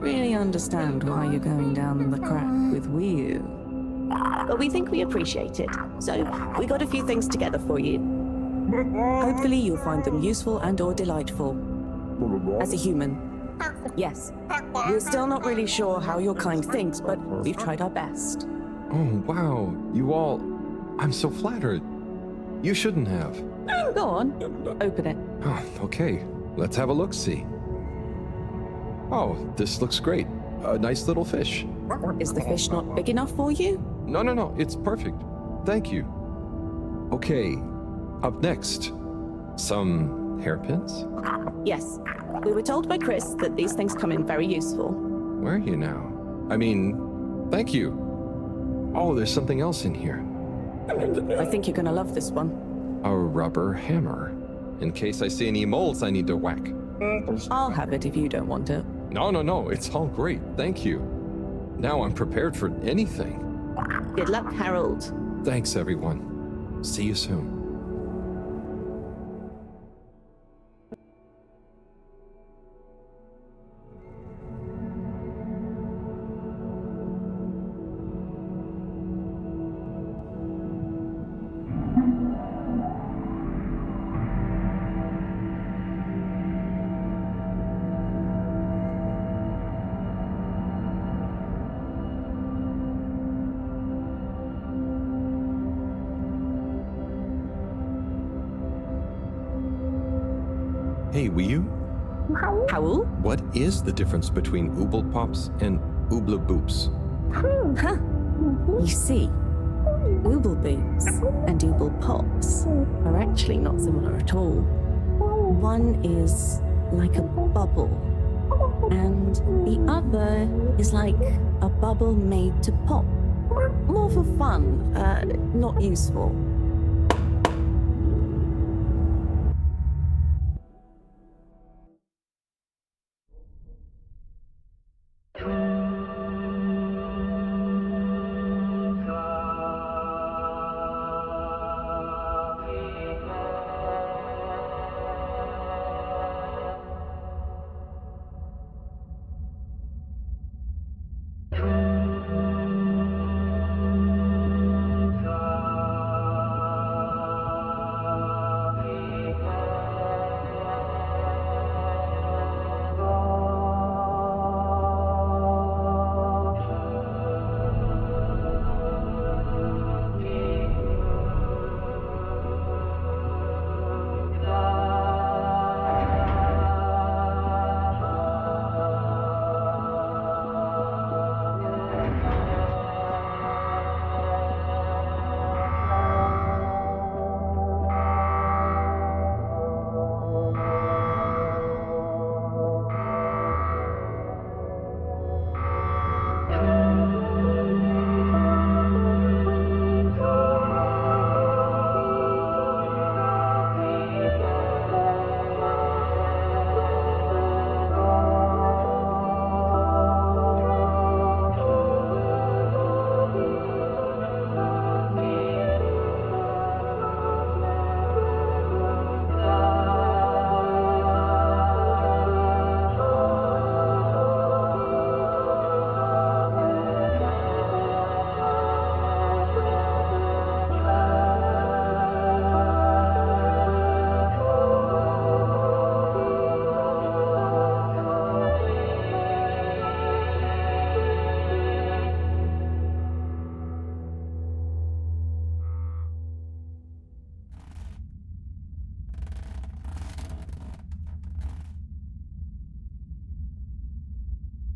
really understand why you're going down the crack with Wii U. But we think we appreciate it, so we got a few things together for you. Hopefully you'll find them useful and or delightful. As a human, yes. We're still not really sure how your kind thinks, but we've tried our best. Oh, wow. You all... I'm so flattered. You shouldn't have. Go on, open it. Oh, okay. Let's have a look-see. Oh, this looks great. A nice little fish. Is the fish not big enough for you? No. It's perfect. Thank you. Okay. Up next. Some hairpins? Yes, we were told by Chris that these things come in very useful. Where are you now? I mean, thank you. Oh, there's something else in here. I think you're gonna love this one. A rubber hammer. In case I see any moles I need to whack. I'll have it if you don't want it. No. It's all great. Thank you. Now I'm prepared for anything. Good luck, Harold. Thanks, everyone. See you soon. Hey, Wii U? Howl? What is the difference between Ooble Pops and Ooble Boops? Huh. You see, Ooble Boops and Ooble Pops are actually not similar at all. One is like a bubble, and the other is like a bubble made to pop. More for fun, not useful.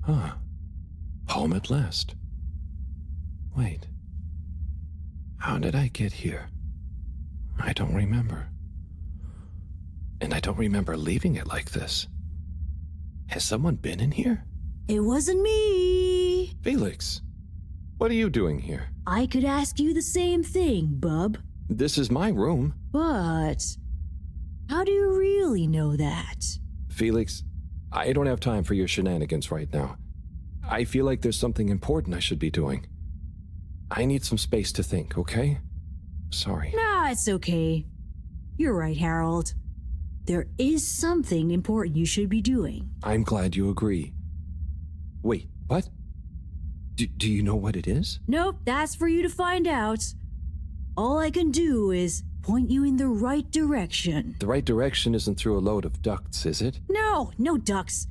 Huh. Home at last. Wait. How did I get here? I don't remember. And I don't remember leaving it like this. Has someone been in here? It wasn't me. Felix, what are you doing here? I could ask you the same thing, bub. This is my room. But how do you really know that? Felix, I don't have time for your shenanigans right now. I feel like there's something important I should be doing. I need some space to think, okay? Sorry. Nah, it's okay. You're right, Harold. There is something important you should be doing. I'm glad you agree. Wait, what? Do you know what it is? Nope, that's for you to find out. All I can do is point you in the right direction. The right direction isn't through a load of ducts, is it? No, no ducks.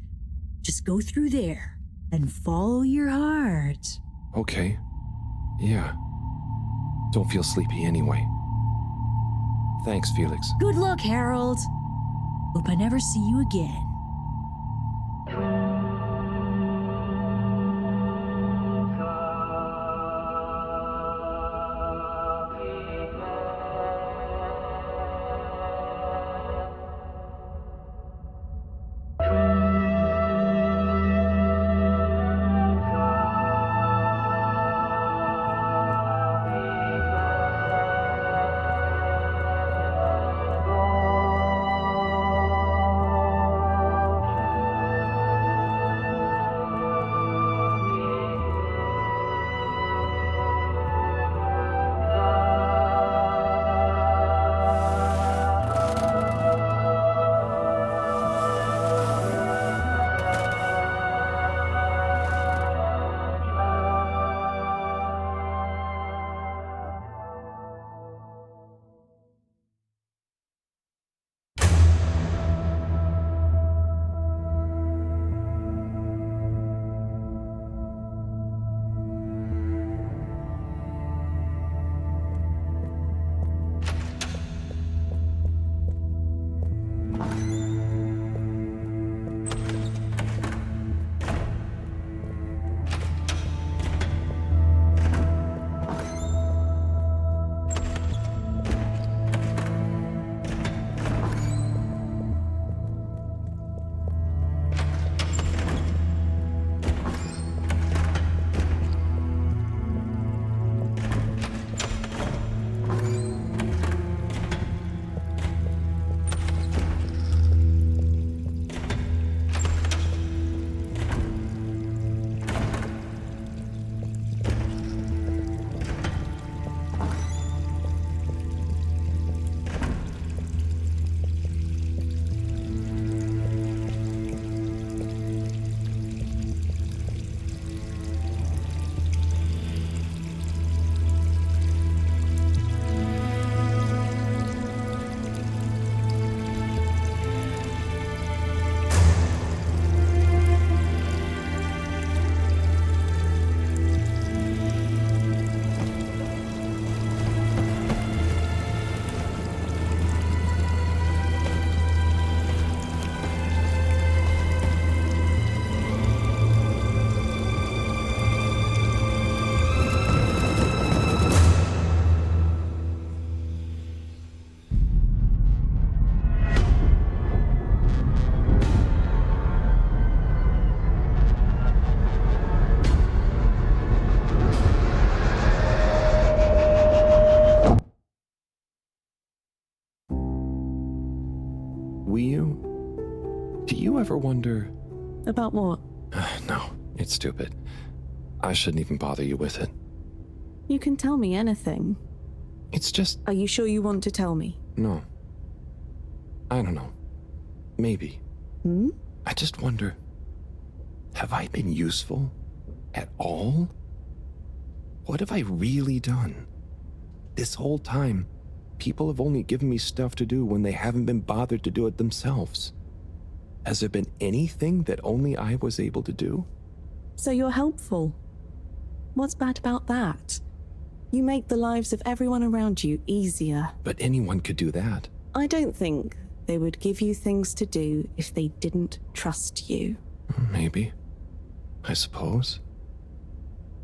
Just go through there and follow your heart. Okay. Yeah. Don't feel sleepy anyway. Thanks, Felix. Good luck, Harold. Hope I never see you again. Do you ever wonder... About what? No, it's stupid. I shouldn't even bother you with it. You can tell me anything. It's just... Are you sure you want to tell me? No. I don't know. Maybe. Hmm? I just wonder... Have I been useful? At all? What have I really done? This whole time, people have only given me stuff to do when they haven't been bothered to do it themselves. Has there been anything that only I was able to do? So you're helpful. What's bad about that? You make the lives of everyone around you easier. But anyone could do that. I don't think they would give you things to do if they didn't trust you. Maybe. I suppose.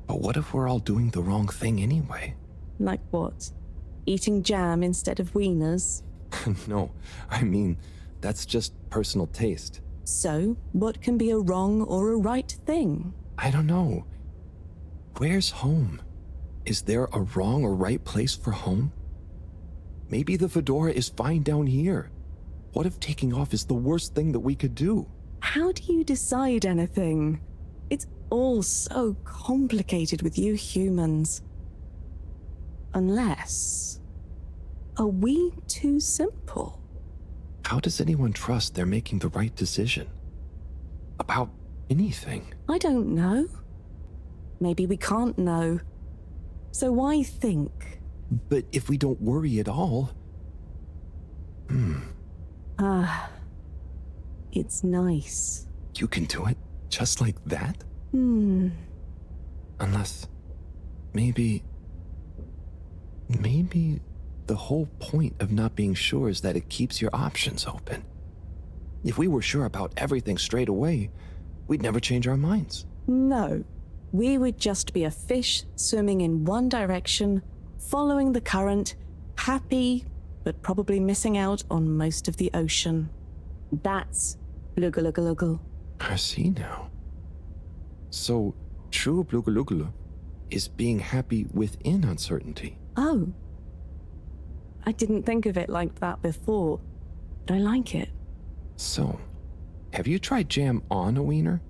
But what if we're all doing the wrong thing anyway? Like what? Eating jam instead of wieners? No, I mean, that's just personal taste. So, what can be a wrong or a right thing? I don't know. Where's home? Is there a wrong or right place for home? Maybe the fedora is fine down here. What if taking off is the worst thing that we could do? How do you decide anything? It's all so complicated with you humans. Unless... Are we too simple? How does anyone trust they're making the right decision? About anything. I don't know. Maybe we can't know. So why think? But if we don't worry at all... It's nice. You can do it just like that? Unless... Maybe the whole point of not being sure is that it keeps your options open. If we were sure about everything straight away, we'd never change our minds. No. We would just be a fish swimming in one direction, following the current, happy, but probably missing out on most of the ocean. That's Blugalugulugul. I see now. So, true Blugalugulu is being happy within uncertainty. Oh. I didn't think of it like that before, but I like it. So, have you tried jam on a wiener?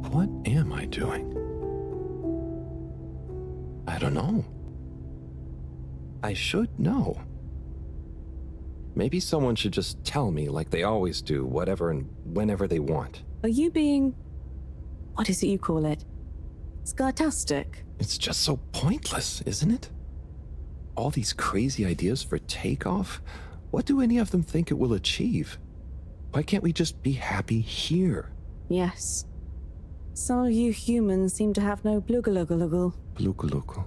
What am I doing? I don't know. I should know. Maybe someone should just tell me like they always do, whatever and whenever they want. Are you being... what is it you call it? Scartastic? It's just so pointless, isn't it? All these crazy ideas for takeoff, what do any of them think it will achieve? Why can't we just be happy here? Yes. Some of you humans seem to have no blugalugulugul. Blugalugul.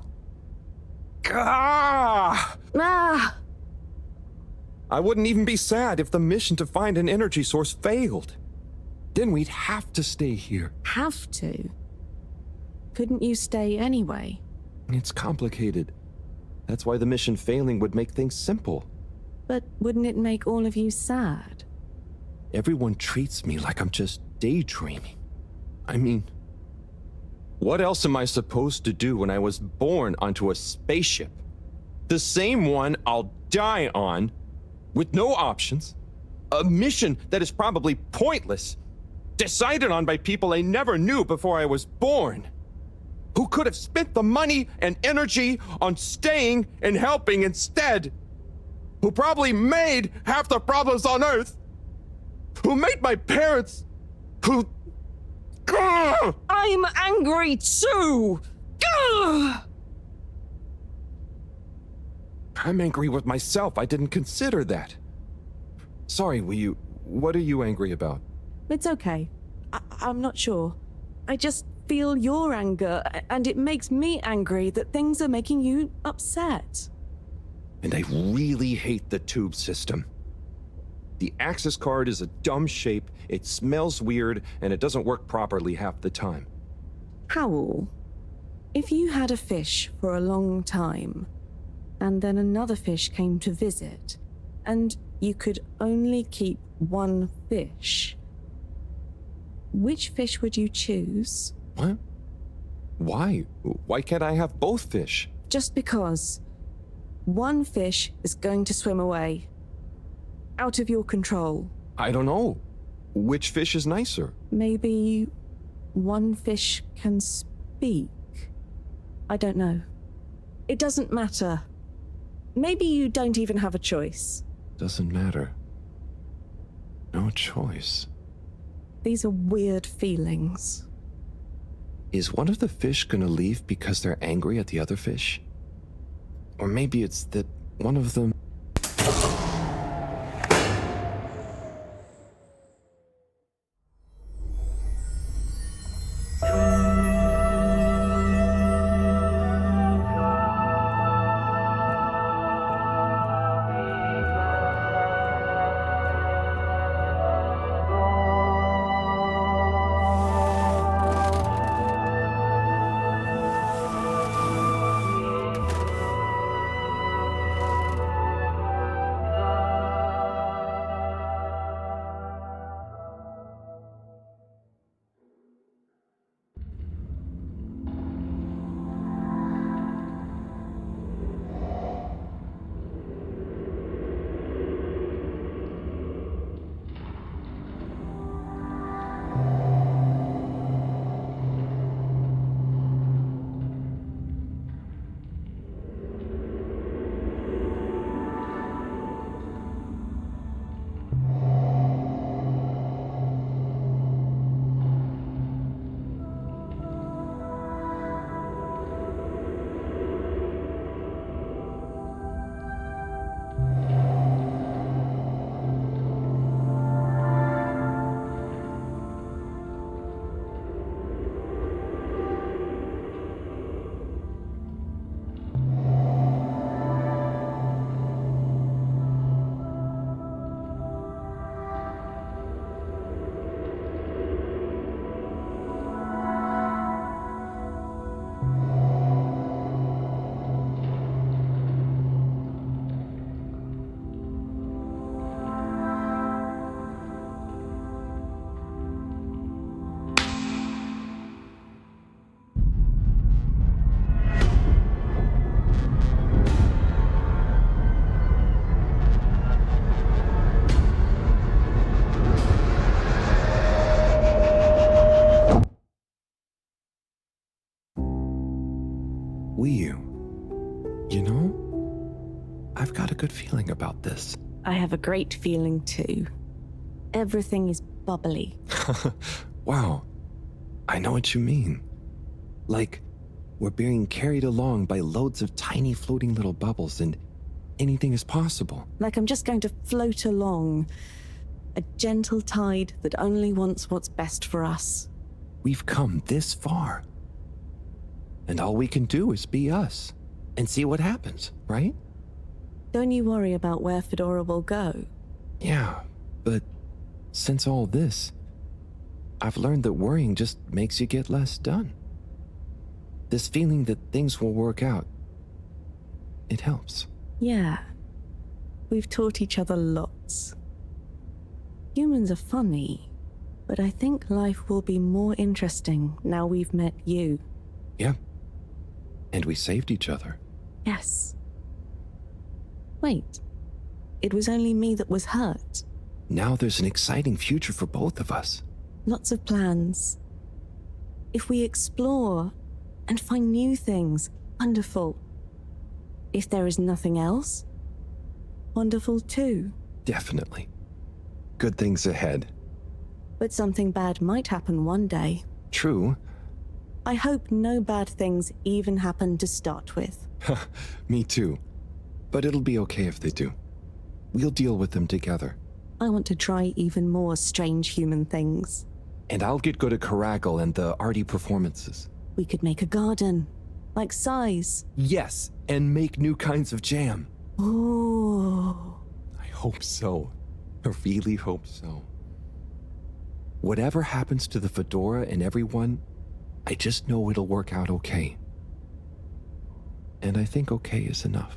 Gah! Ah! I wouldn't even be sad if the mission to find an energy source failed. Then we'd have to stay here. Have to? Couldn't you stay anyway? It's complicated. That's why the mission failing would make things simple. But wouldn't it make all of you sad? Everyone treats me like I'm just daydreaming. I mean, what else am I supposed to do when I was born onto a spaceship? The same one I'll die on, with no options. A mission that is probably pointless, decided on by people I never knew before I was born, who could have spent the money and energy on staying and helping instead, who probably made half the problems on Earth, who made my parents, who... Gah! I'm angry too! Gah! I'm angry with myself. I didn't consider that. Sorry, what are you angry about? It's okay. I'm not sure. I just feel your anger, and it makes me angry that things are making you upset. And I really hate the tube system. The access card is a dumb shape, it smells weird, and it doesn't work properly half the time. Howl, if you had a fish for a long time, and then another fish came to visit, and you could only keep one fish, which fish would you choose? What? Why? Why can't I have both fish? Just because one fish is going to swim away. Out of your control. I don't know. Which fish is nicer? Maybe one fish can speak. I don't know. It doesn't matter. Maybe you don't even have a choice. Doesn't matter. No choice. These are weird feelings. Is one of the fish gonna leave because they're angry at the other fish? Or maybe it's that one of them... You know, I've got a good feeling about this. I have a great feeling too. Everything is bubbly. Wow, I know what you mean. Like, we're being carried along by loads of tiny floating little bubbles and anything is possible. Like I'm just going to float along. A gentle tide that only wants what's best for us. We've come this far. And all we can do is be us and see what happens, right? Don't you worry about where Fedora will go. Yeah, but since all this, I've learned that worrying just makes you get less done. This feeling that things will work out, it helps. Yeah. We've taught each other lots. Humans are funny, but I think life will be more interesting now we've met you. Yeah. And we saved each other. Yes. Wait. It was only me that was hurt. Now there's an exciting future for both of us. Lots of plans. If we explore and find new things, wonderful. If there is nothing else, wonderful too. Definitely. Good things ahead. But something bad might happen one day. True. I hope no bad things even happen to start with. Me too. But it'll be okay if they do. We'll deal with them together. I want to try even more strange human things. And I'll get good at Caracal and the arty performances. We could make a garden, like size. Yes, and make new kinds of jam. Oh. I hope so. I really hope so. Whatever happens to the fedora and everyone, I just know it'll work out okay. And I think okay is enough.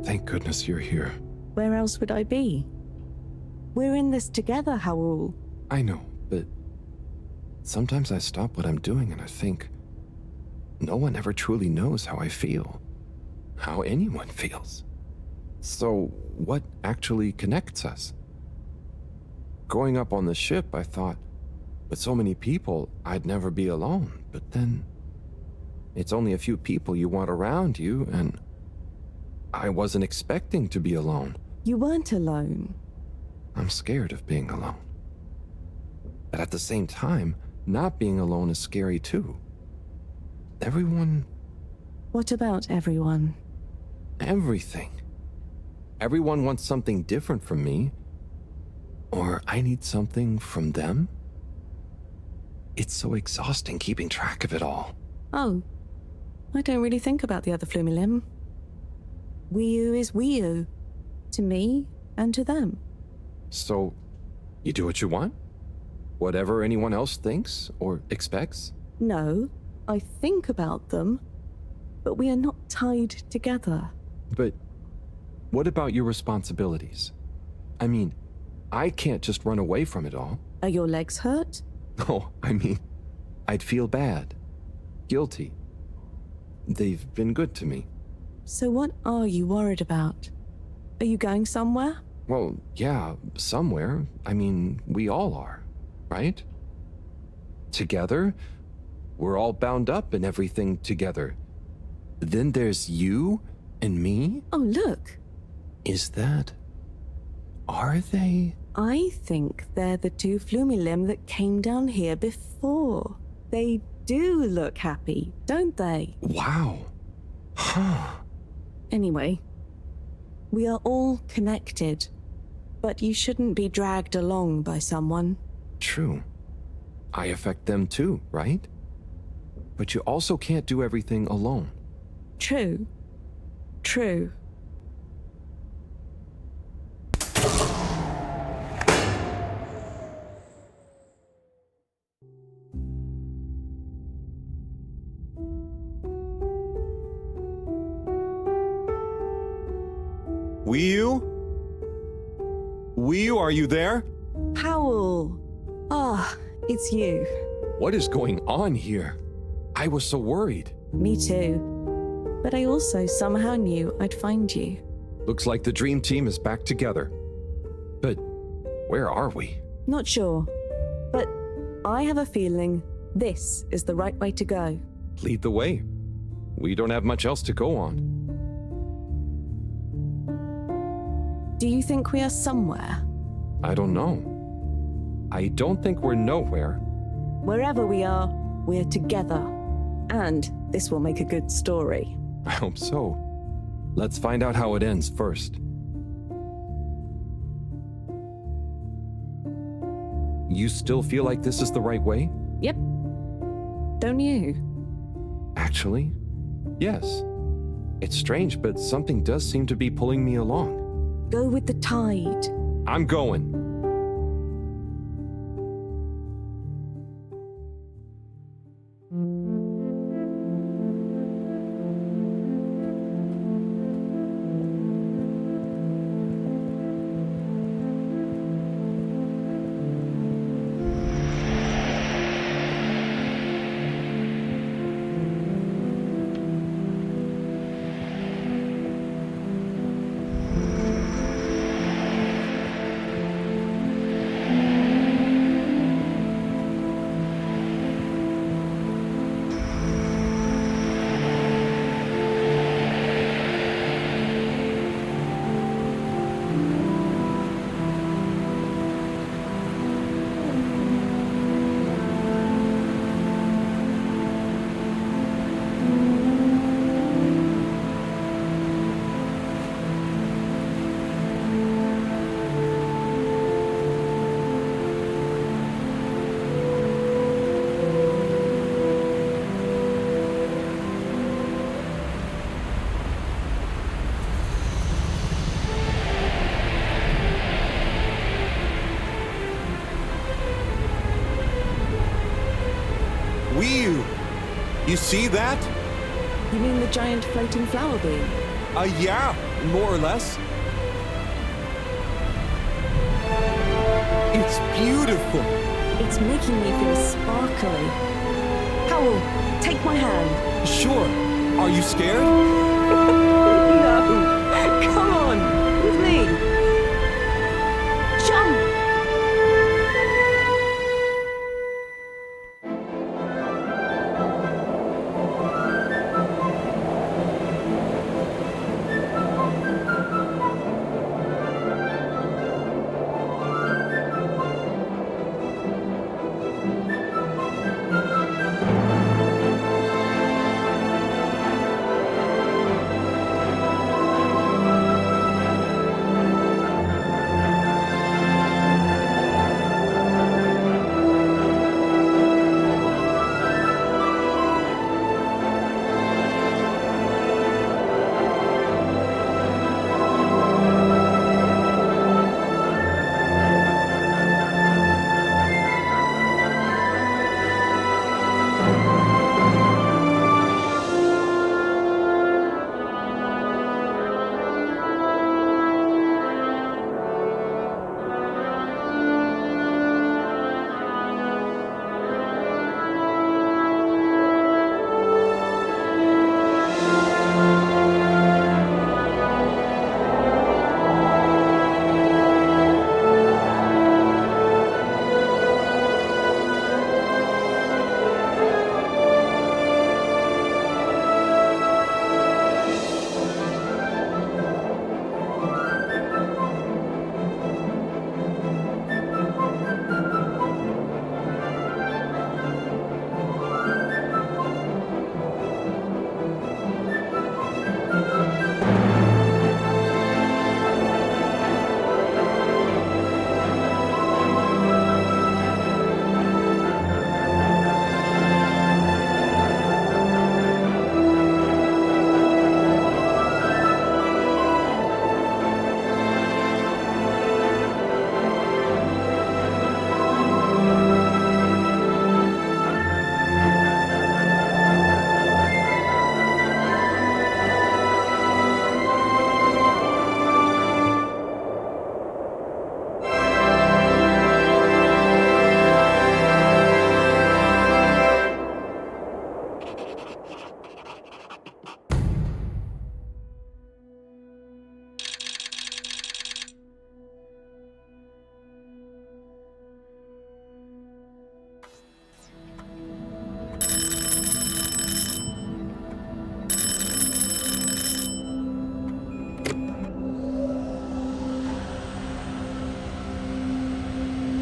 Thank goodness you're here. Where else would I be? We're in this together, Howell. I know, but sometimes I stop what I'm doing and I think, no one ever truly knows how I feel, how anyone feels. So what actually connects us? Growing up on the ship, I thought, with so many people, I'd never be alone. But then, it's only a few people you want around you, and I wasn't expecting to be alone. You weren't alone. I'm scared of being alone. But at the same time, not being alone is scary too. Everyone... What about everyone? Everything. Everyone wants something different from me. Or I need something from them. It's so exhausting keeping track of it all. Oh, I don't really think about the other Flumilim. Wiu is Wiu. To me and to them. So, you do what you want? Whatever anyone else thinks or expects? No, I think about them, but we are not tied together. But what about your responsibilities? I mean, I can't just run away from it all. Are your legs hurt? Oh, I mean, I'd feel bad. Guilty. They've been good to me. So what are you worried about? Are you going somewhere? Well, yeah, somewhere. I mean, we all are, right? Together, we're all bound up in everything together. Then there's you and me? Oh, look. Is that... Are they? I think they're the two Flumilim that came down here before. They do look happy, don't they? Wow. Huh. Anyway, we are all connected, but you shouldn't be dragged along by someone. True. I affect them too, right? But you also can't do everything alone. True. True. Wiu? Wiu, are you there? Howell! Ah, it's you. What is going on here? I was so worried. Me too. But I also somehow knew I'd find you. Looks like the dream team is back together. But where are we? Not sure. But I have a feeling this is the right way to go. Lead the way. We don't have much else to go on. Do you think we are somewhere? I don't know. I don't think we're nowhere. Wherever we are, we're together. And this will make a good story. I hope so. Let's find out how it ends first. You still feel like this is the right way? Yep. Don't you? Actually, yes. It's strange, but something does seem to be pulling me along. Go with the tide. I'm going. Whew! You see that? You mean the giant floating flower beam? Yeah, more or less. It's beautiful. It's making me feel sparkly. Howell, take my hand. Sure. Are you scared? No! Come on! With me! Jump!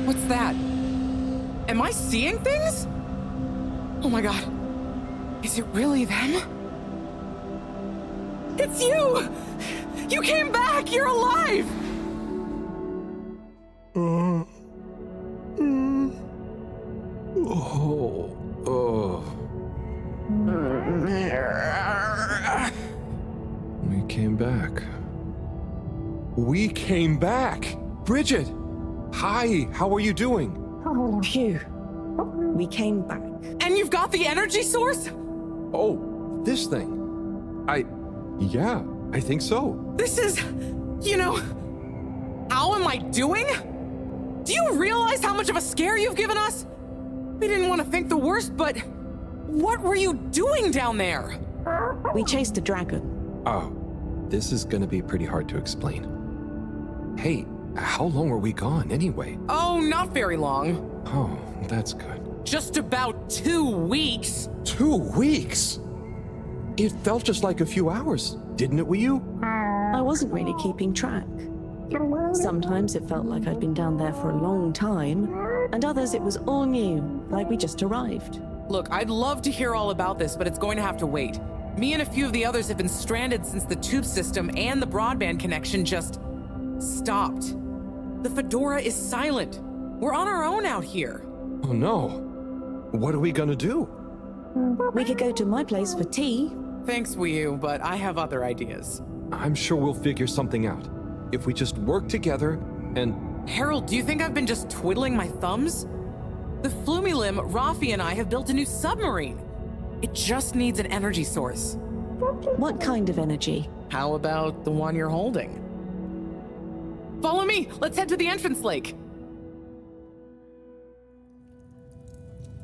What's that? Am I seeing things? Oh my god. Is it really them? It's you! You came back! You're alive! We came back. We came back! Bridget! Hi, how are you doing? Phew. We came back. And you've got the energy source? Oh, this thing. Yeah, I think so. This is, how am I doing? Do you realize how much of a scare you've given us? We didn't want to think the worst, but what were you doing down there? We chased a dragon. Oh, this is gonna be pretty hard to explain. Hey, how long were we gone anyway? Oh, not very long. Oh, that's good. Just about 2 weeks. 2 weeks? It felt just like a few hours, didn't it, Wii-U? I wasn't really keeping track. Sometimes it felt like I'd been down there for a long time, and others it was all new, like we just arrived. Look, I'd love to hear all about this, but it's going to have to wait. Me and a few of the others have been stranded since the tube system and the broadband connection just stopped. The Fedora is silent. We're on our own out here. Oh no. What are we gonna do? We could go to my place for tea. Thanks, Wii-U, but I have other ideas. I'm sure we'll figure something out. If we just work together and... Harold, do you think I've been just twiddling my thumbs? The Flumilim, Rafi, and I have built a new submarine. It just needs an energy source. What kind of energy? How about the one you're holding? Follow me! Let's head to the entrance lake!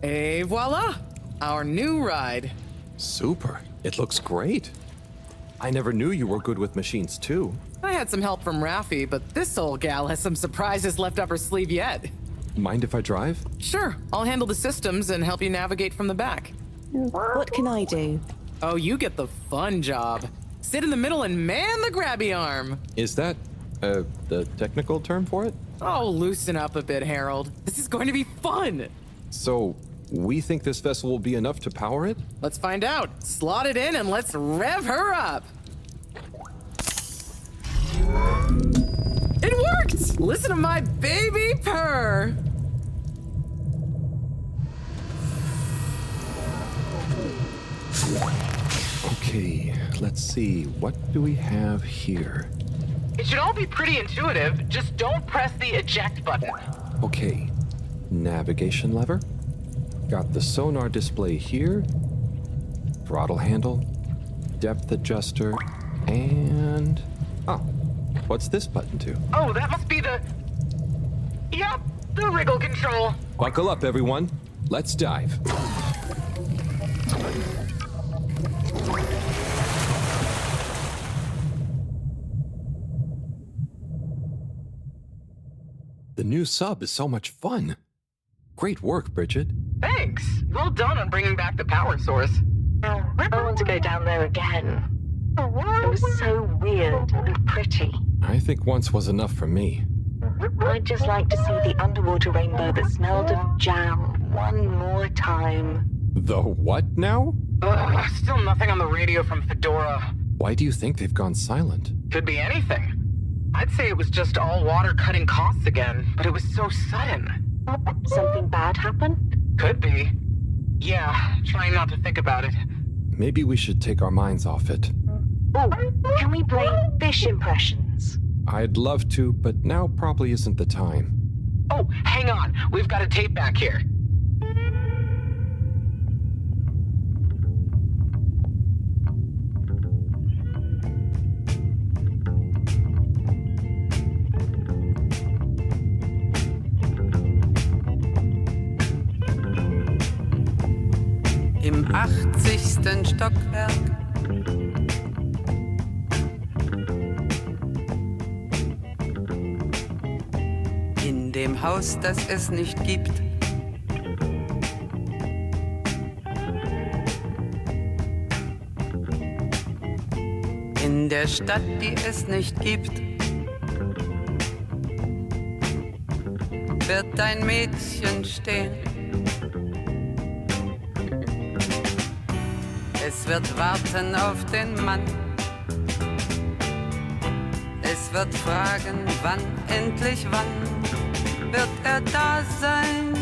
Et voila! Our new ride. Super. It looks great. I never knew you were good with machines, too. I had some help from Rafi, but this old gal has some surprises left up her sleeve yet. Mind if I drive? Sure, I'll handle the systems and help you navigate from the back. What can I do? Oh, you get the fun job. Sit in the middle and man the grabby arm. Is that, the technical term for it? Oh, loosen up a bit, Harold. This is going to be fun. So, we think this vessel will be enough to power it? Let's find out. Slot it in and let's rev her up. It worked! Listen to my baby purr. Okay, let's see. What do we have here? It should all be pretty intuitive. Just don't press the eject button. Okay, navigation lever. Got the sonar display here. Throttle handle. Depth adjuster. And... oh, what's this button to? Oh, that must be the... Yep, the wriggle control. Buckle up, everyone. Let's dive. The new sub is so much fun. Great work, Bridget. Thanks. Well done on bringing back the power source. I want to go down there again. It was so weird and pretty. I think once was enough for me. I'd just like to see the underwater rainbow that smelled of jam one more time. The what now? Still nothing on the radio from Fedora. Why do you think they've gone silent? Could be anything. I'd say it was just all water cutting costs again, but it was so sudden. Something bad happened? Could be. Yeah, trying not to think about it. Maybe we should take our minds off it. Oh, can we play fish impressions? I'd love to, but now probably isn't the time. Oh, hang on. We've got a tape back here. Im 80. Stockwerk. In dem Haus, das es nicht gibt. In der Stadt, die es nicht gibt. Wird ein Mädchen stehen. Es wird warten auf den Mann. Es wird fragen, wann, endlich wann wird er da sein?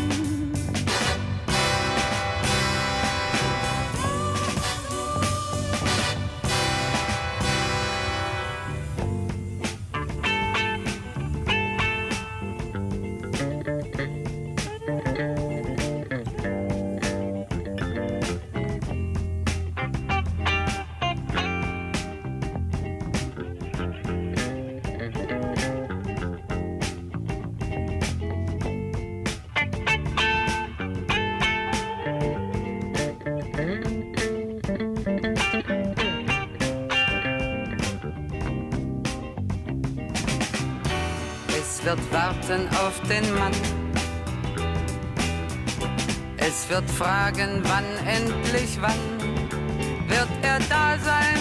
Es wird warten auf den Mann. Es wird fragen, wann, endlich wann wird er da sein?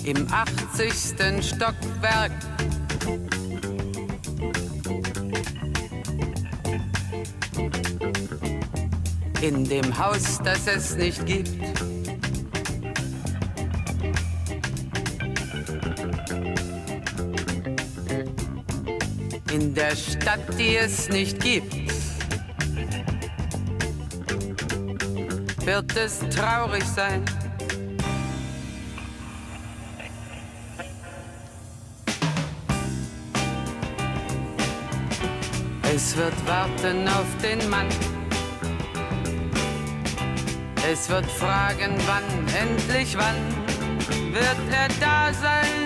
Im 80. Stockwerk. In dem Haus, das es nicht gibt. In der Stadt, die es nicht gibt. Wird es traurig sein. Es wird warten auf den Mann. Es wird fragen, wann, endlich wann wird er da sein?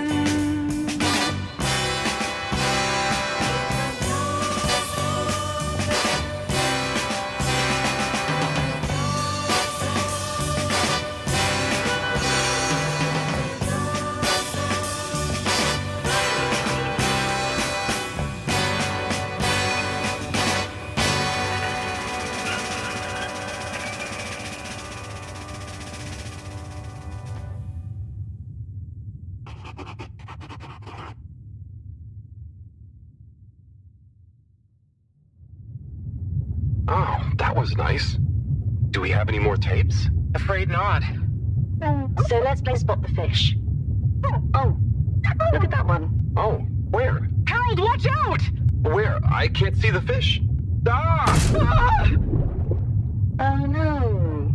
Oh, that was nice. Do we have any more tapes? Afraid not. So let's play Spot the Fish. Oh, look at that one. Oh, where? Harold, watch out! Where? I can't see the fish. Ah! Oh no.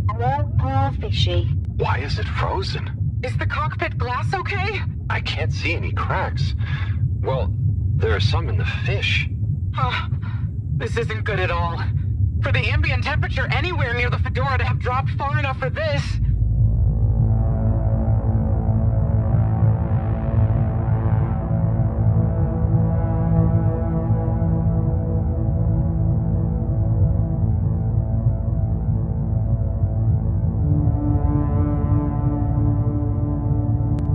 Poor fishy. Why is it frozen? Is the cockpit glass okay? I can't see any cracks. Well, there are some in the fish. Oh, this isn't good at all. For the ambient temperature anywhere near the Fedora to have dropped far enough for this.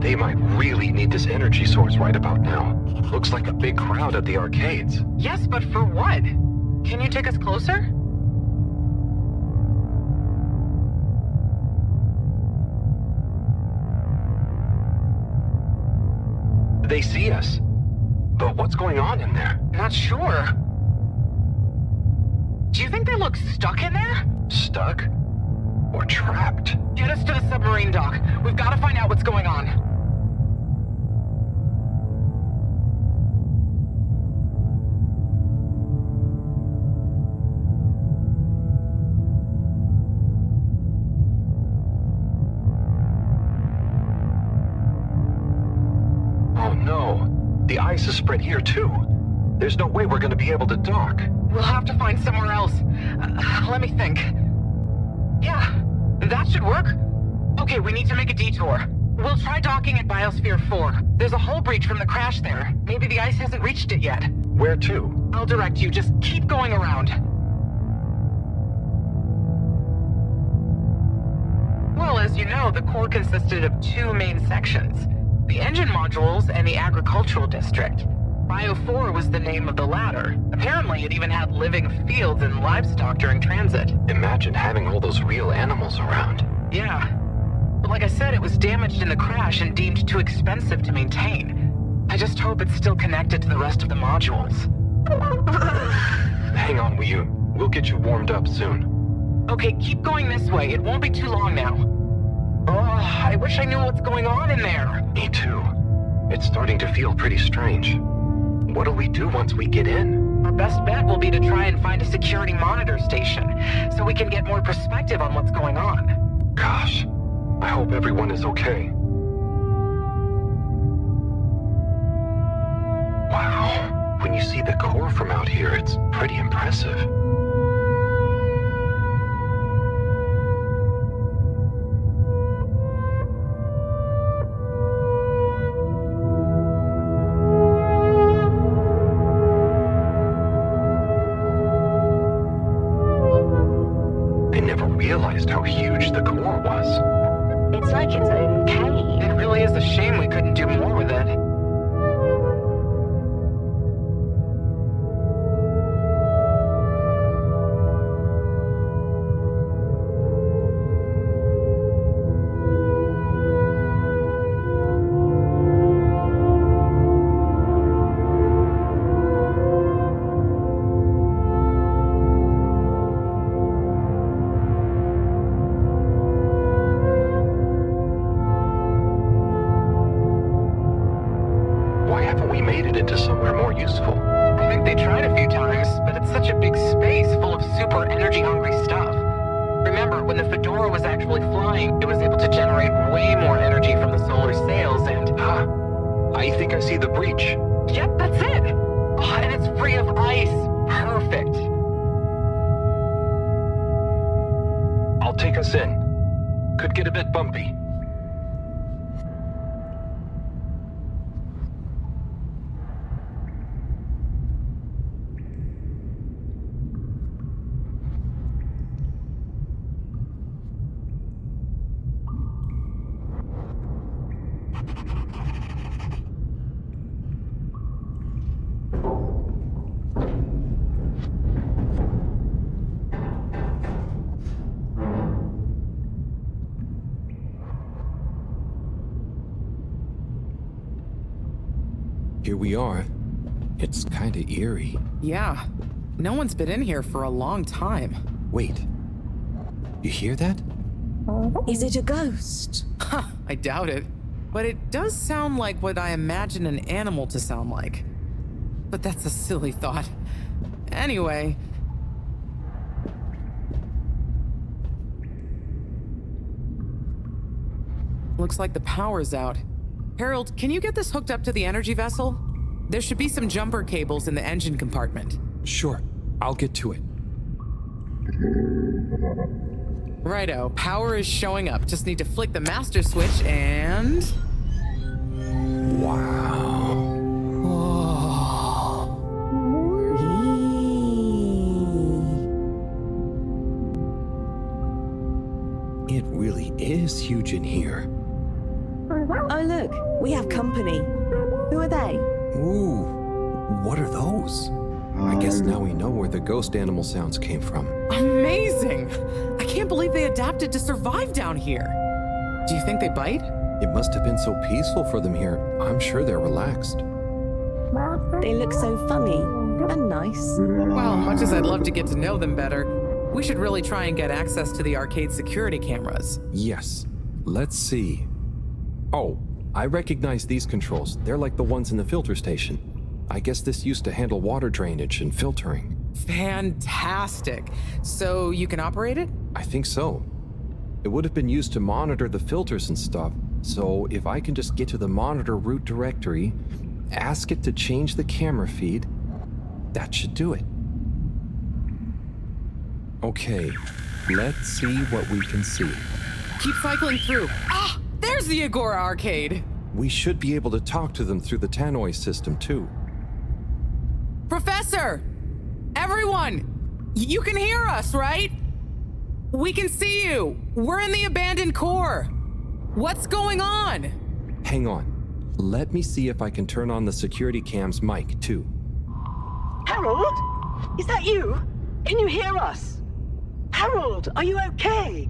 They might really need this energy source right about now. Looks like a big crowd at the arcades. Yes, but for what? Can you take us closer? They see us. But what's going on in there? Not sure. Do you think they look stuck in there? Stuck? Or trapped? Get us to the submarine dock. We've got to find out what's going on. The ice is spread here, too. There's no way we're going to be able to dock. We'll have to find somewhere else. Let me think. Yeah, that should work. Okay, we need to make a detour. We'll try docking at Biosphere 4. There's a hull breach from the crash there. Maybe the ice hasn't reached it yet. Where to? I'll direct you. Just keep going around. Well, as you know, the core consisted of two main sections. The engine modules and the agricultural district. Bio 4 was the name of the latter. Apparently, it even had living fields and livestock during transit. Imagine having all those real animals around. Yeah. But like I said, it was damaged in the crash and deemed too expensive to maintain. I just hope it's still connected to the rest of the modules. Hang on, will you? We'll get you warmed up soon. Okay, keep going this way. It won't be too long now. Oh, I wish I knew what's going on in there. Me too. It's starting to feel pretty strange. What'll we do once we get in? Our best bet will be to try and find a security monitor station, so we can get more perspective on what's going on. Gosh, I hope everyone is okay. Wow, when you see the core from out here, it's pretty impressive. I never realized how huge the core was. It's like its own cave. It really is a shame we couldn't do more with it. Why haven't we made it into somewhere more useful? I think they tried a few times, but it's such a big space full of super energy-hungry stuff. Remember, when the Fedora was actually flying, it was able to generate way more energy from the solar sails and... I think I see the breach. Yep, that's it! Oh, and it's free of ice. Perfect. I'll take us in. Could get a bit bumpy. Here we are. It's kinda eerie. Yeah. No one's been in here for a long time. Wait. You hear that? Is it a ghost? I doubt it. But it does sound like what I imagine an animal to sound like. But that's a silly thought. Anyway. Looks like the power's out. Harold, can you get this hooked up to the energy vessel? There should be some jumper cables in the engine compartment. Sure. I'll get to it. Righto, power is showing up. Just need to flick the master switch and... Wow. It really is huge in here. Oh, look, we have company. Who are they? Ooh, what are those? I guess now we know where the ghost animal sounds came from. Amazing! I can't believe they adapted to survive down here. Do you think they bite? It must have been so peaceful for them here. I'm sure they're relaxed. They look so funny and nice. Well, much as I'd love to get to know them better, we should really try and get access to the arcade security cameras. Yes. Let's see. Oh, I recognize these controls. They're like the ones in the filter station. I guess this used to handle water drainage and filtering. Fantastic. So you can operate it? I think so. It would have been used to monitor the filters and stuff, so if I can just get to the monitor root directory, ask it to change the camera feed, that should do it. Okay, let's see what we can see. Keep cycling through. Ah, there's the Agora arcade. We should be able to talk to them through the tannoy system too. Professor! Everyone! You can hear us, right? We can see you! We're in the abandoned core! What's going on? Hang on. Let me see if I can turn on the security cam's mic too. Harold? Is that you? Can you hear us? Harold, are you okay?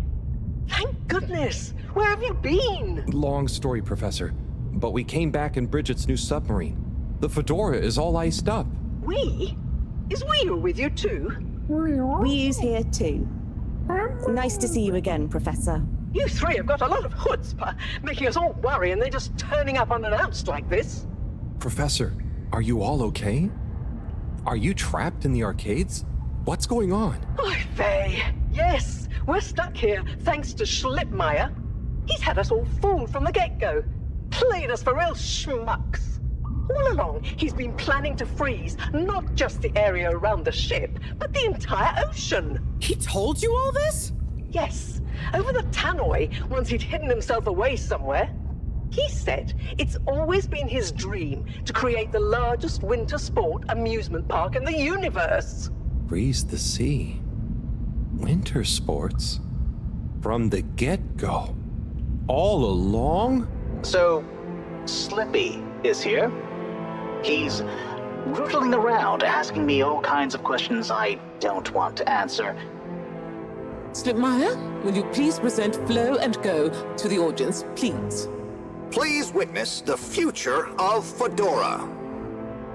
Thank goodness! Where have you been? Long story, Professor. but we came back in Bridget's new submarine. The Fedora is all iced up. We? Is Wee with you too? Wee's here too. Nice to see you again, Professor. You three have got a lot of chutzpah, making us all worry and then just turning up unannounced like this. Professor, are you all okay? Are you trapped in the arcades? What's going on? Oh, Faye. Yes, we're stuck here thanks to Schlipmeyer. He's had us all fooled from the get-go. Played us for real schmucks. All along, he's been planning to freeze not just the area around the ship, but the entire ocean. He told you all this? Yes, over the tannoy, once he'd hidden himself away somewhere. He said it's always been his dream to create the largest winter sport amusement park in the universe. Freeze the sea. Winter sports. From the get-go. All along? So, Slippy is here. He's rootling around, asking me all kinds of questions I don't want to answer. Slipmeyer, will you please present Flow and Go to the audience, please? Please witness the future of Fedora.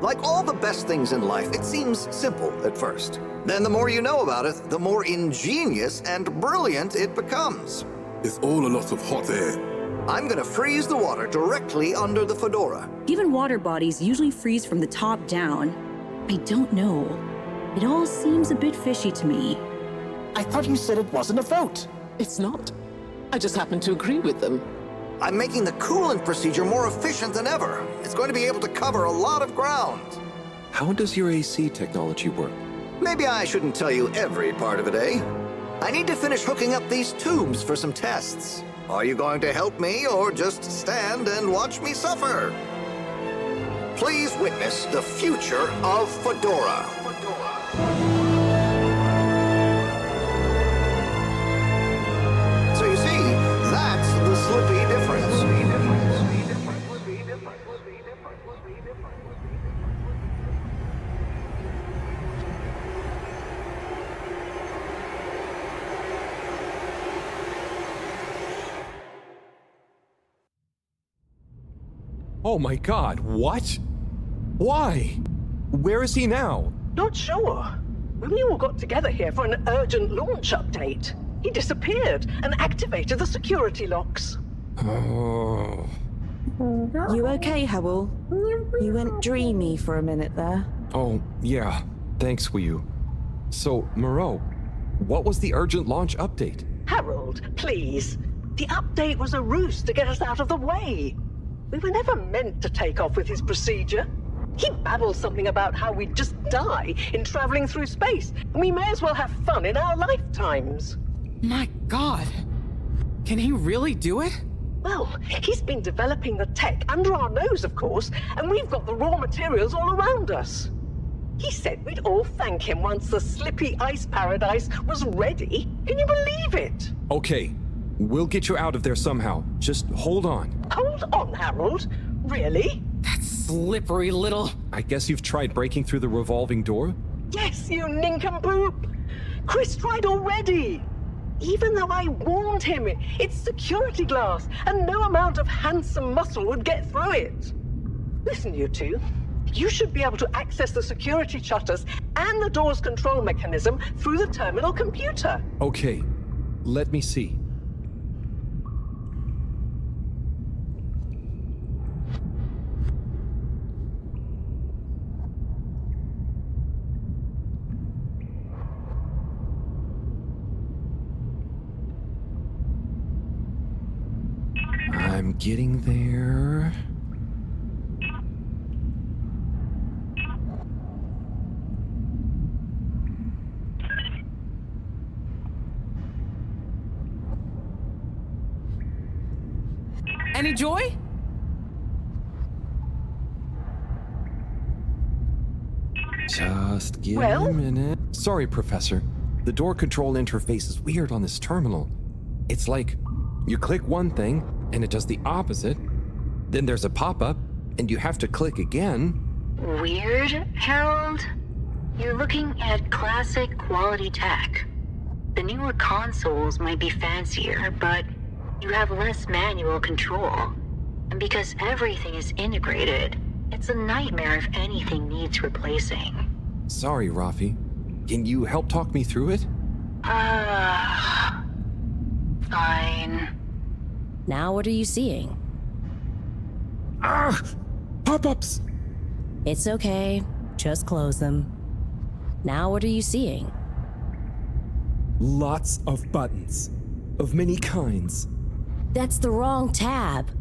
Like all the best things in life, it seems simple at first. Then the more you know about it, the more ingenious and brilliant it becomes. It's all a lot of hot air. I'm gonna freeze the water directly under the Fedora. Given water bodies usually freeze from the top down, I don't know. It all seems a bit fishy to me. I thought you said it wasn't a vote. It's not. I just happen to agree with them. I'm making the coolant procedure more efficient than ever. It's going to be able to cover a lot of ground. How does your AC technology work? Maybe I shouldn't tell you every part of it, eh? I need to finish hooking up these tubes for some tests. Are you going to help me or just stand and watch me suffer? Please witness the future of Fedora. So you see, that's the Slippy difference. Oh my god, what? Why? Where is he now? Not sure. When we all got together here for an urgent launch update, he disappeared and activated the security locks. Oh. You okay, Howell? You went dreamy for a minute there. Oh, yeah. Thanks, Wii. So, Moreau, what was the urgent launch update? Harold, please. The update was a ruse to get us out of the way. We were never meant to take off with his procedure. He babbled something about how we'd just die in traveling through space, and we may as well have fun in our lifetimes. My God. Can he really do it? Well, he's been developing the tech under our nose, of course, and we've got the raw materials all around us. He said we'd all thank him once the Slippy Ice Paradise was ready. Can you believe it? Okay, we'll get you out of there somehow. Just hold on. Hold on, Harold. Really? That slippery little... I guess you've tried breaking through the revolving door? Yes, you nincompoop. Chris tried already. Even though I warned him, it's security glass, and no amount of handsome muscle would get through it. Listen, you two. You should be able to access the security shutters and the door's control mechanism through the terminal computer. Okay, let me see. I'm getting there. Any joy? Just give me a minute. Sorry, Professor. The door control interface is weird on this terminal. It's like you click one thing and it does the opposite. Then there's a pop-up and you have to click again. Weird, Harold? You're looking at classic quality tech. The newer consoles might be fancier, but you have less manual control. And because everything is integrated, it's a nightmare if anything needs replacing. Sorry, Rafi. Can you help talk me through it? Fine. Now what are you seeing? Ah! Pop-ups! It's okay. Just close them. Now what are you seeing? Lots of buttons. Of many kinds. That's the wrong tab.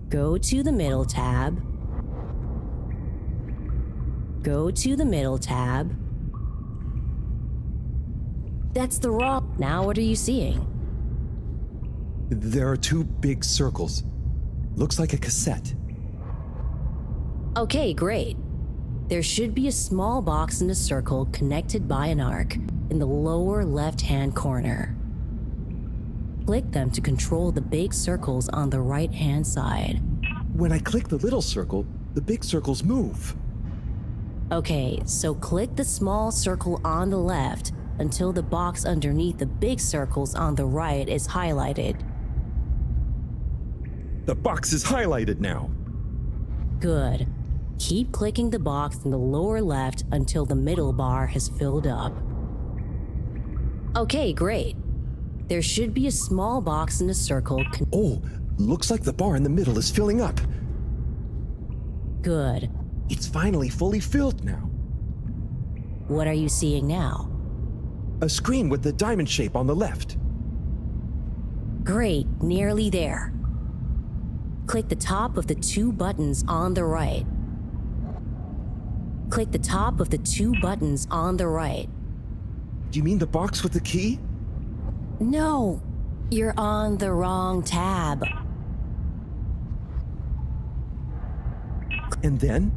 Go to the middle tab. Go to the middle tab. That's the wrong... Now what are you seeing? There are two big circles. Looks like a cassette. Okay, great. There should be a small box in a circle connected by an arc in the lower left-hand corner. Click them to control the big circles on the right-hand side. When I click the little circle, the big circles move. Okay, so click the small circle on the left until the box underneath the big circles on the right is highlighted. The box is highlighted now. Good. Keep clicking the box in the lower left until the middle bar has filled up. Okay, great. There should be a small box in a circle. Oh, looks like the bar in the middle is filling up. Good. It's finally fully filled now. What are you seeing now? A screen with the diamond shape on the left. Great, nearly there. Click the top of the two buttons on the right. Click the top of the two buttons on the right. Do you mean the box with the key? No, you're on the wrong tab. And then?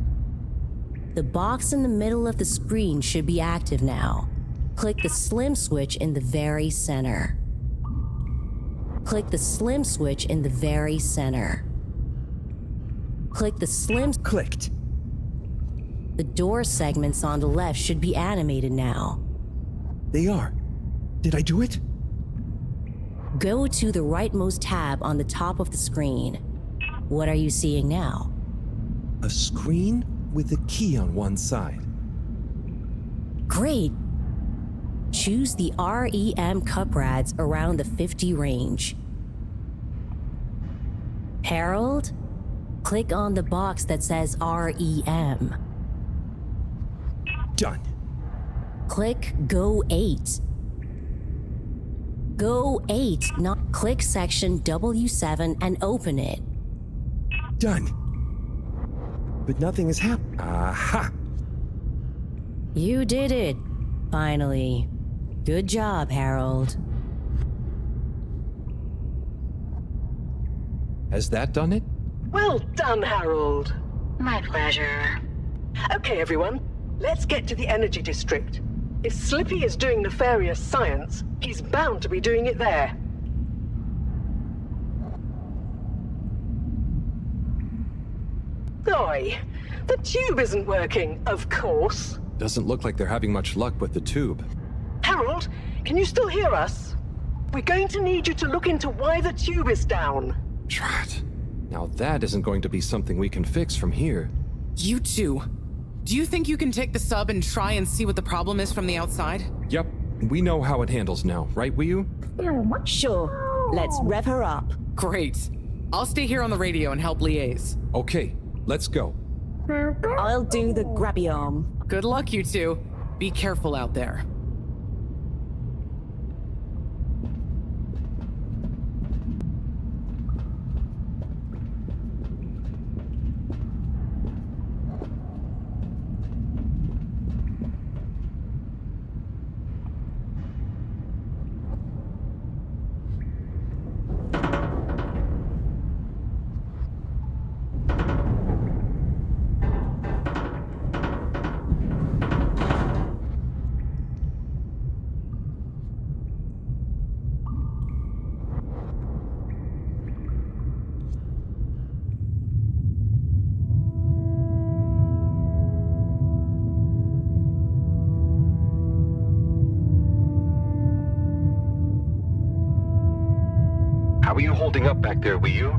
The box in the middle of the screen should be active now. Click the slim switch in the very center. Click the slim switch in the very center. Click the slim... Clicked. The door segments on the left should be animated now. They are. Did I do it? Go to the rightmost tab on the top of the screen. What are you seeing now? A screen with a key on one side. Great. Choose the REM cup rads around the 50 range. Harold, click on the box that says REM. Done. Click Go 8. Go 8, not click section W7 and open it. Done. But nothing has happened. Aha! You did it, finally. Good job, Harold. Has that done it? Well done, Harold. My pleasure. Okay, everyone, let's get to the energy district. If Slippy is doing nefarious science, he's bound to be doing it there. Oi, the tube isn't working, of course. Doesn't look like they're having much luck with the tube. Harold, can you still hear us? We're going to need you to look into why the tube is down. Drat. Now that isn't going to be something we can fix from here. You two. Do you think you can take the sub and try and see what the problem is from the outside? Yep, we know how it handles now, right, Wiyu? Sure. Let's rev her up. Great. I'll stay here on the radio and help liaise. Okay, let's go. I'll do the grabby arm. Good luck, you two. Be careful out there. How are you holding up back there, Wiyu?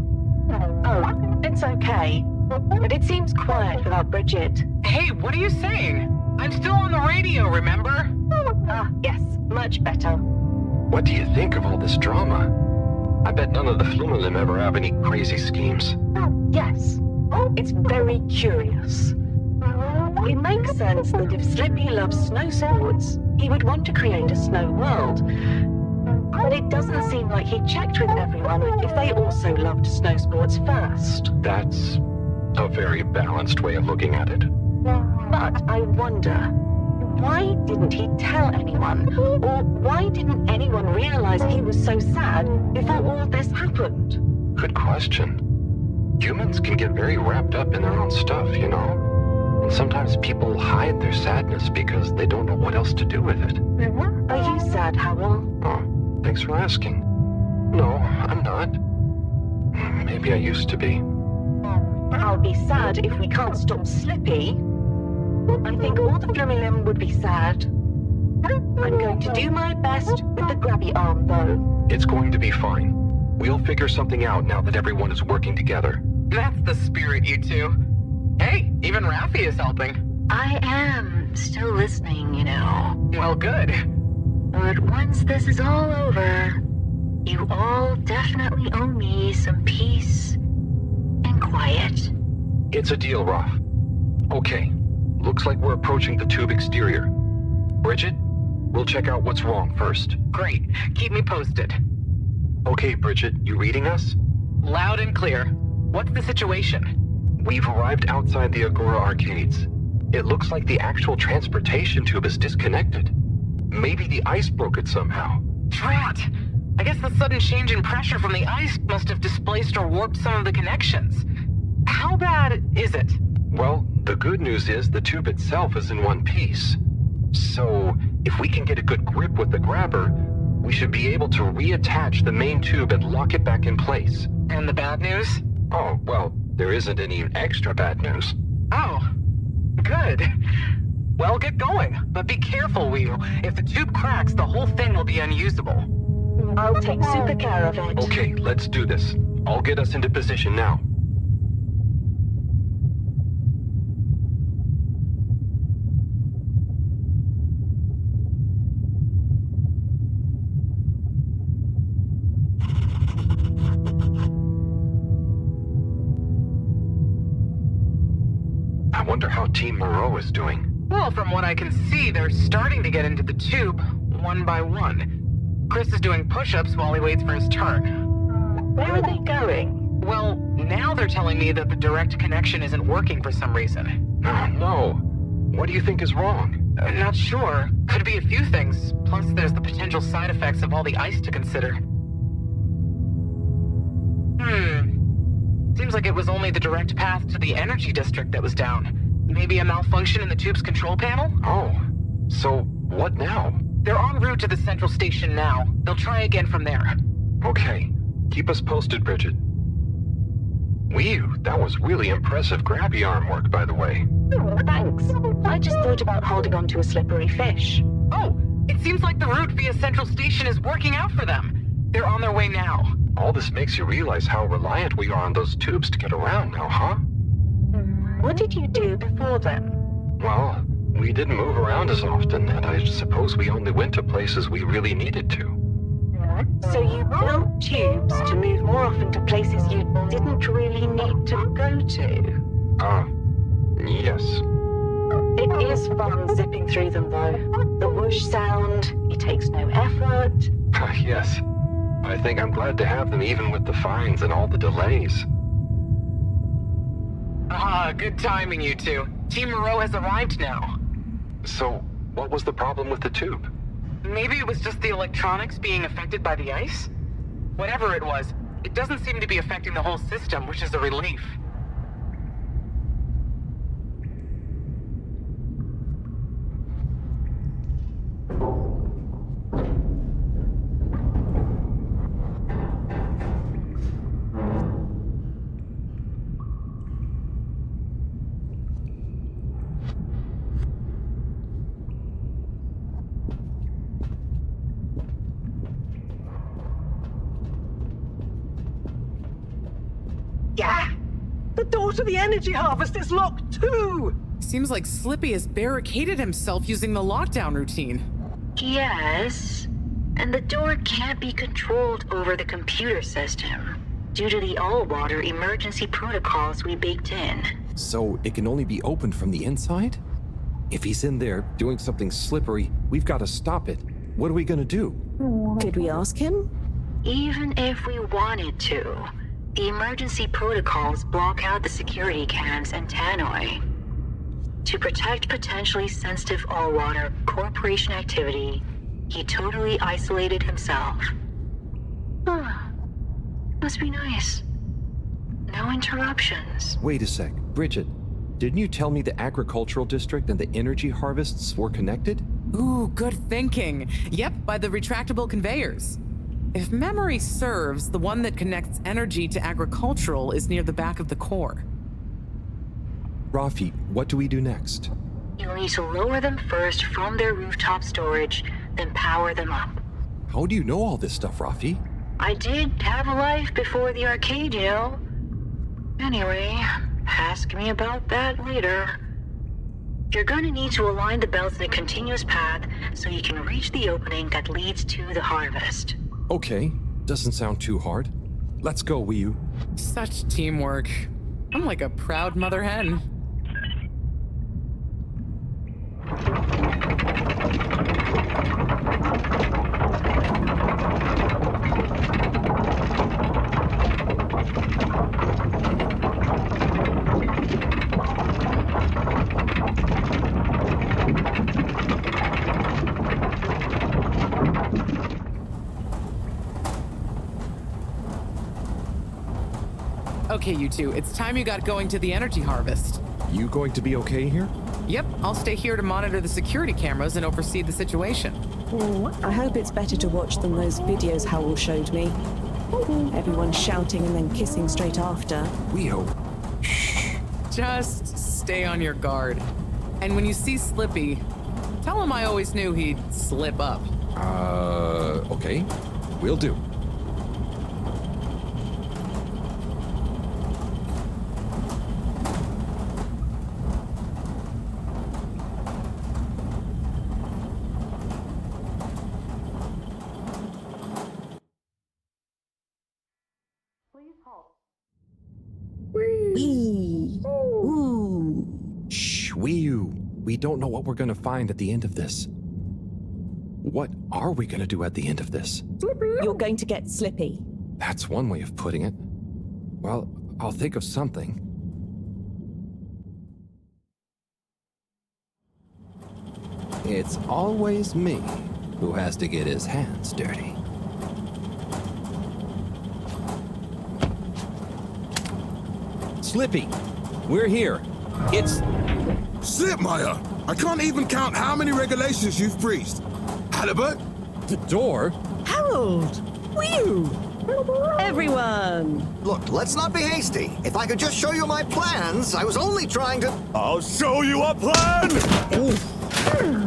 Oh, it's okay. But it seems quiet without Bridget. Hey, what are you saying? I'm still on the radio, remember? Ah, yes, much better. What do you think of all this drama? I bet none of the Flumelim ever have any crazy schemes. Yes, it's very curious. It makes sense that if Slippy loves snow sports, he would want to create a snow world. But it doesn't seem like he checked with everyone if they also loved snow sports first. That's a very balanced way of looking at it. But I wonder, why didn't he tell anyone? Or why didn't anyone realize he was so sad before all this happened? Good question. Humans can get very wrapped up in their own stuff, you know? And sometimes people hide their sadness because they don't know what else to do with it. Are you sad, Howell? Oh, thanks for asking. No, I'm not. Maybe I used to be. I'll be sad if we can't stop Slippy. I think all the Flumelim would be sad. I'm going to do my best with the grabby arm, though. It's going to be fine. We'll figure something out now that everyone is working together. That's the spirit, you two. Hey, even Raffi is helping. I am still listening, you know. Well, good. But once this is all over, you all definitely owe me some peace and quiet. It's a deal, Raf. Okay, looks like we're approaching the tube exterior. Bridget, we'll check out what's wrong first. Great. Keep me posted. Okay, Bridget, you reading us? Loud and clear. What's the situation? We've arrived outside the Agora arcades. It looks like the actual transportation tube is disconnected. Maybe the ice broke it somehow. Drat! I guess the sudden change in pressure from the ice must have displaced or warped some of the connections. How bad is it? Well, the good news is the tube itself is in one piece. So, if we can get a good grip with the grabber, we should be able to reattach the main tube and lock it back in place. And the bad news? Oh, well, there isn't any extra bad news. Oh, good. Well, get going, but be careful, Wheel. If the tube cracks, the whole thing will be unusable. I'll take super care of it. Okay, let's do this. I'll get us into position now. I wonder how Team Moreau is doing. Well, from what I can see, they're starting to get into the tube, one by one. Chris is doing push-ups while he waits for his turn. Where are they going? Well, now they're telling me that the direct connection isn't working for some reason. Oh, no. What do you think is wrong? Not sure. Could be a few things. Plus, there's the potential side effects of all the ice to consider. Seems like it was only the direct path to the energy district that was down. Maybe a malfunction in the tube's control panel? Oh, so what now? They're en route to the central station now. They'll try again from there. Okay. Keep us posted, Bridget. Whew, that was really impressive grabby arm work, by the way. Thanks. I just thought about holding on to a slippery fish. Oh, it seems like the route via central station is working out for them. They're on their way now. All this makes you realize how reliant we are on those tubes to get around now, huh? What did you do before then? Well, we didn't move around as often, and I suppose we only went to places we really needed to. So you built tubes to move more often to places you didn't really need to go to? Yes. It is fun zipping through them, though. The whoosh sound, it takes no effort. Yes. I think I'm glad to have them even with the fines and all the delays. Good timing, you two. Team Moreau has arrived now. So, what was the problem with the tube? Maybe it was just the electronics being affected by the ice? Whatever it was, it doesn't seem to be affecting the whole system, which is a relief. The door to the energy harvest is locked too! Seems like Slippy has barricaded himself using the lockdown routine. Yes, and the door can't be controlled over the computer system due to the all-water emergency protocols we baked in. So it can only be opened from the inside? If he's in there doing something slippery, we've got to stop it. What are we gonna do? Could we ask him? Even if we wanted to, the emergency protocols block out the security cams and tannoy. To protect potentially sensitive all-water corporation activity, he totally isolated himself. Must be nice. No interruptions. Wait a sec. Bridget, didn't you tell me the agricultural district and the energy harvests were connected? Ooh, good thinking. Yep, by the retractable conveyors. If memory serves, the one that connects energy to agricultural is near the back of the core. Rafi, what do we do next? You'll need to lower them first from their rooftop storage, then power them up. How do you know all this stuff, Rafi? I did have a life before the arcade, you know. Anyway, ask me about that later. You're gonna need to align the belts in a continuous path so you can reach the opening that leads to the harvest. Okay, doesn't sound too hard. Let's go, Wii-U. Such teamwork. I'm like a proud mother hen. Okay, you two, it's time you got going to the energy harvest. You going to be okay here? Yep, I'll stay here to monitor the security cameras and oversee the situation. I hope it's better to watch than those videos Howell showed me. Everyone shouting and then kissing straight after. We hope. Just stay on your guard. And when you see Slippy, tell him I always knew he'd slip up. Okay. Will do. Shh, Wii-U. We don't know what we're gonna find at the end of this. What are we gonna do at the end of this? You're going to get Slippy. That's one way of putting it. Well, I'll think of something. It's always me who has to get his hands dirty. Slippy, we're here. It's... Slipmeyer! I can't even count how many regulations you've breached. Halibut? The door? Harold! Whew! Everyone! Look, let's not be hasty. If I could just show you my plans, I was only trying to... I'll show you a plan!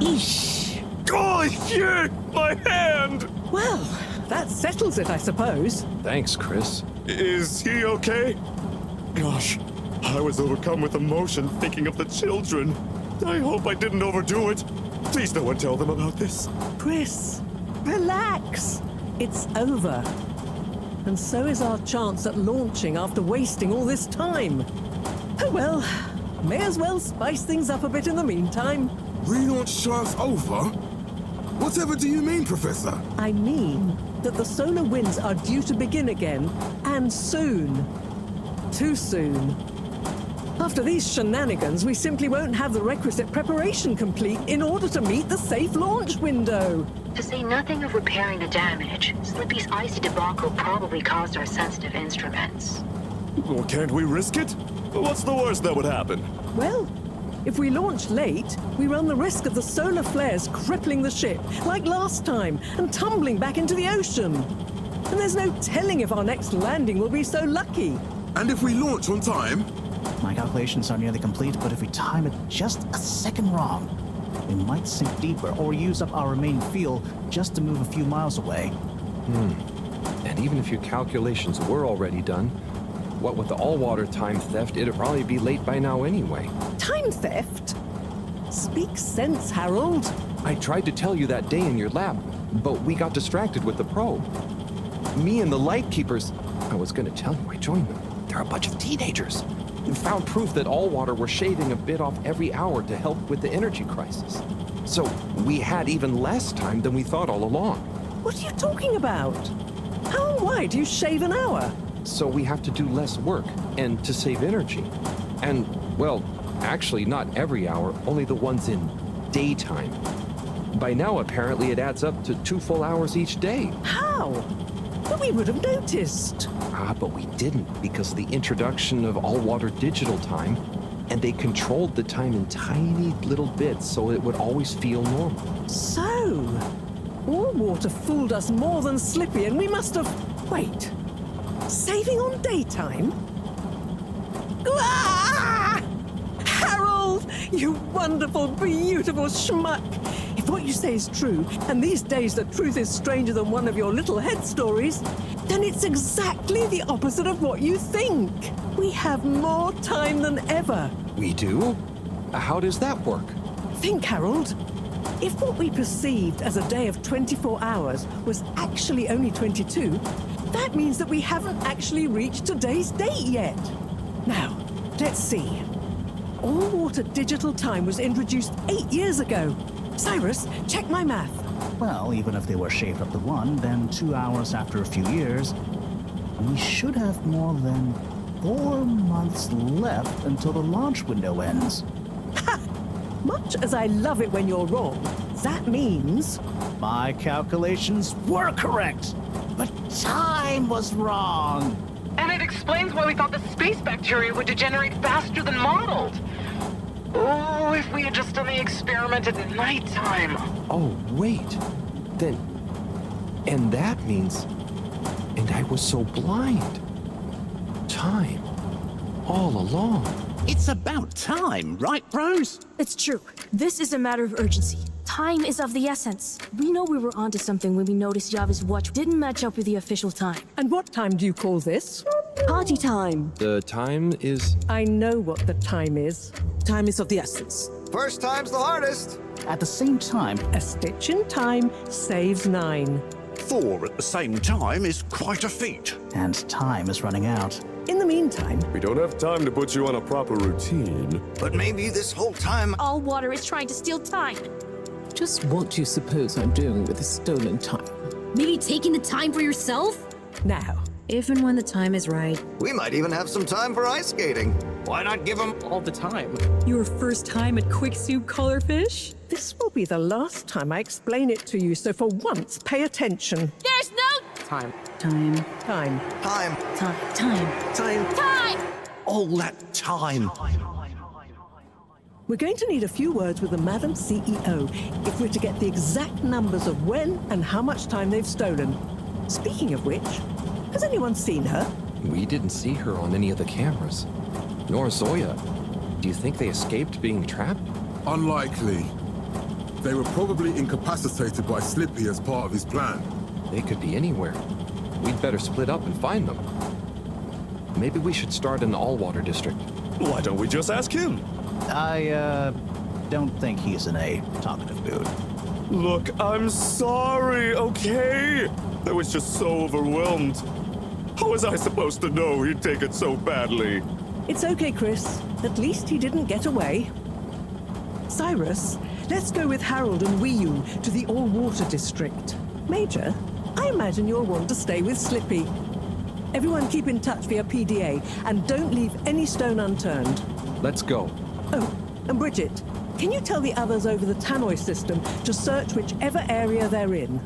Eesh! Oh, shit! My hand! Well, that settles it, I suppose. Thanks, Chris. Is he okay? Gosh, I was overcome with emotion thinking of the children. I hope I didn't overdo it. Please no one tell them about this. Chris, relax. It's over. And so is our chance at launching after wasting all this time. Oh well, may as well spice things up a bit in the meantime. Relaunch chance over? Whatever do you mean, Professor? I mean that the solar winds are due to begin again, and soon. Too soon. After these shenanigans, we simply won't have the requisite preparation complete in order to meet the safe launch window. To say nothing of repairing the damage, Slippy's icy debacle probably caused our sensitive instruments. Well, can't we risk it? What's the worst that would happen? Well, if we launch late, we run the risk of the solar flares crippling the ship, like last time, and tumbling back into the ocean. And there's no telling if our next landing will be so lucky. And if we launch on time? My calculations are nearly complete, but if we time it just a second wrong, we might sink deeper or use up our remaining fuel just to move a few miles away. And even if your calculations were already done, What with the all-water time theft, it'd probably be late by now anyway. Time theft? Speak sense, Harold. I tried to tell you that day in your lab, but we got distracted with the probe. Me and the Lightkeepers, I was gonna tell you I joined them. They're a bunch of teenagers. We found proof that all-water were shaving a bit off every hour to help with the energy crisis. So we had even less time than we thought all along. What are you talking about? How and why do you shave an hour? So we have to do less work, and to save energy. And, well, actually not every hour, only the ones in daytime. By now, apparently, it adds up to 2 full hours each day. How? But we would have noticed. But we didn't because of the introduction of all-water digital time, and they controlled the time in tiny little bits so it would always feel normal. So, all water fooled us more than Slippy, and we must have... Wait. Saving on daytime? Ah! Harold, you wonderful, beautiful schmuck! If what you say is true, and these days the truth is stranger than one of your little head stories, then it's exactly the opposite of what you think. We have more time than ever. We do? How does that work? Think, Harold. If what we perceived as a day of 24 hours was actually only 22, that means that we haven't actually reached today's date yet. Now, let's see. All-water digital time was introduced 8 years ago. Cyrus, check my math. Well, even if they were shaved up to 1, then 2 hours after a few years, we should have more than 4 months left until the launch window ends. Ha! Much as I love it when you're wrong, that means... My calculations were correct, but time was wrong. And it explains why we thought the space bacteria would degenerate faster than modeled. Oh, if we had just done the experiment at nighttime. Oh, wait. Then... And that means... And I was so blind. Time. All along. It's about time, right, bros? It's true. This is a matter of urgency. Time is of the essence. We know we were onto something when we noticed Yava's watch didn't match up with the official time. And what time do you call this? Party time. The time is... I know what the time is. Time is of the essence. First time's the hardest. At the same time, a stitch in time saves 9. 4 at the same time is quite a feat. And time is running out. In the meantime... We don't have time to put you on a proper routine. But maybe this whole time... All water is trying to steal time. Just what do you suppose I'm doing with the stolen time? Maybe taking the time for yourself? Now, if and when the time is right. We might even have some time for ice skating. Why not give them all the time? Your first time at Quicksuit Colorfish? This will be the last time I explain it to you, so for once, pay attention. There's no... Time. Time. Time. Time. All that time. We're going to need a few words with the Madam CEO if we're to get the exact numbers of when and how much time they've stolen. Speaking of which, has anyone seen her? We didn't see her on any of the cameras. Nor Zoya. Do you think they escaped being trapped? Unlikely. They were probably incapacitated by Slippy as part of his plan. They could be anywhere. We'd better split up and find them. Maybe we should start in the all-water district. Why don't we just ask him? I, don't think he's in a talkative mood. Look, I'm sorry, okay? I was just so overwhelmed. How was I supposed to know he'd take it so badly? It's okay, Chris. At least he didn't get away. Cyrus, let's go with Harold and Wii-Yu to the all-water district. Major, I imagine you'll want to stay with Slippy. Everyone keep in touch via PDA, and don't leave any stone unturned. Let's go. Oh, and Bridget, can you tell the others over the tannoy system to search whichever area they're in?